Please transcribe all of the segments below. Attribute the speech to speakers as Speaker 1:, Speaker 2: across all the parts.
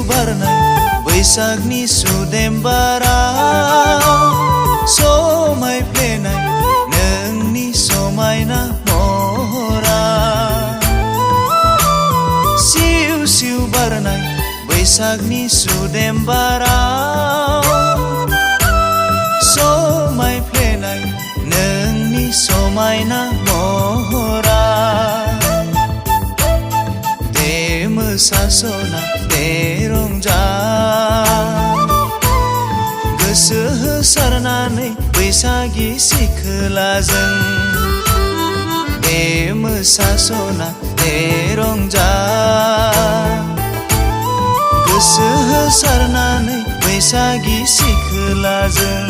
Speaker 1: बारनाय बैसागनि सुदेम बाराव समायफ्लेनाय नोंनि समायना महरा सिउ सिउ बारनाय बैसागनि सुदेम बाराव समायफ्लेनाय नोंनि समायना महरा दे मोसासना दे रंजा गोसो होसारनानै बैसागि सिखोलाजों दे मोसासना दे रंजा गोसो होसारनानै बैसागि सिखोलाजों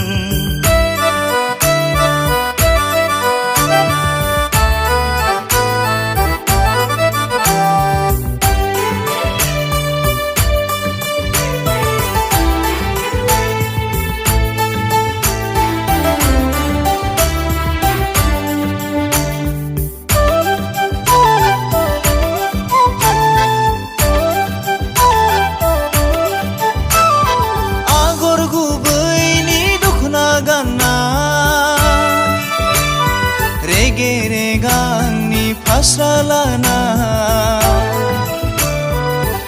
Speaker 1: रेगे रेगांनि फास्रा लाना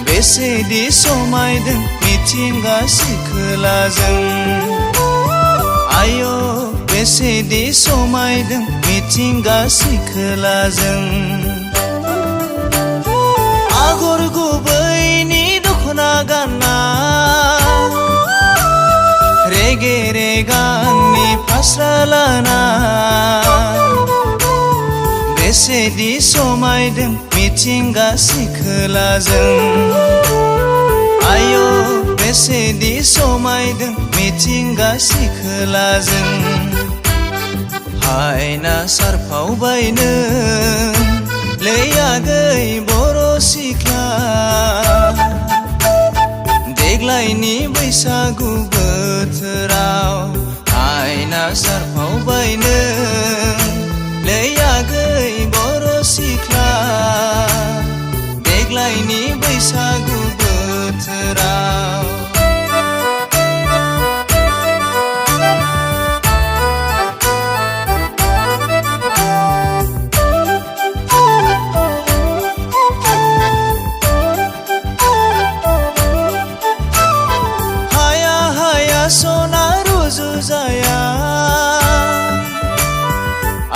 Speaker 1: बेसेदि समायदों मिथिंगा सिखोलाजों आयो बेसेदि समायदों मिथिंगा सिखोलाजों आगर गुबैनि दखना गानना रेगे रेगांनि फास्रा लाना बेसेदि समायदों मिथिंगा सिखोलाजों आयो बेसेदि समायदों मिथिंगा सिखोलाजों हायना सारफावबायनो लैयागै बर' सिख्ला देग्लायनि बैसागु बोथोराव हायना सारफावबायनो लैयागै बर' सिख्ला देग्लायनि बैसागु बोथोराव हाया हाया सना रुजु जाया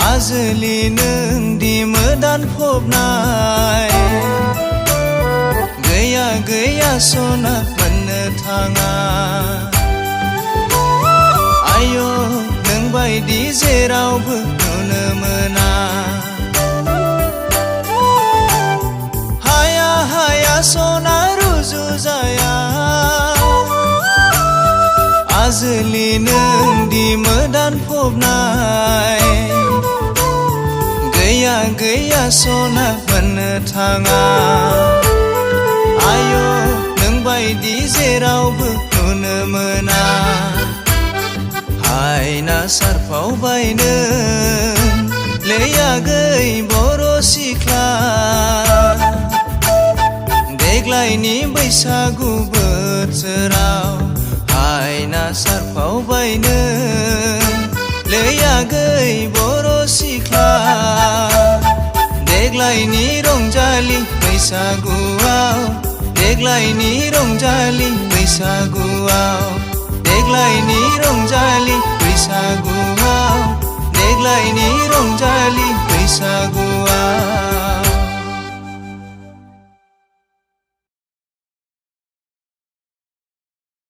Speaker 1: आजोलि नोंदि मोदान फबनाय गैया गैया सना मोननो थाङा आयो नोंबायदि जेरावबो नुनो मोना हाया हाया सना रुजु जाया आजोलि नोंदि मोदान फबनाय गैया गैया सना मोननो थाङा आयो नोंबायदि जेरावबो नुनो मोना हायना सारफावबायनो लैयागै बर' सिख्ला देग्लायनि बैसागु बोथोराव हायना सारफावबायनो लैयागै बर' सिख्ला देग्लायनि रंजालि बैसागुआव देग्लायनि रंजालि बैसागुआव देग्लायनि रंजालि बैसागुआव देग्लायनि रंजालि बैसागुआव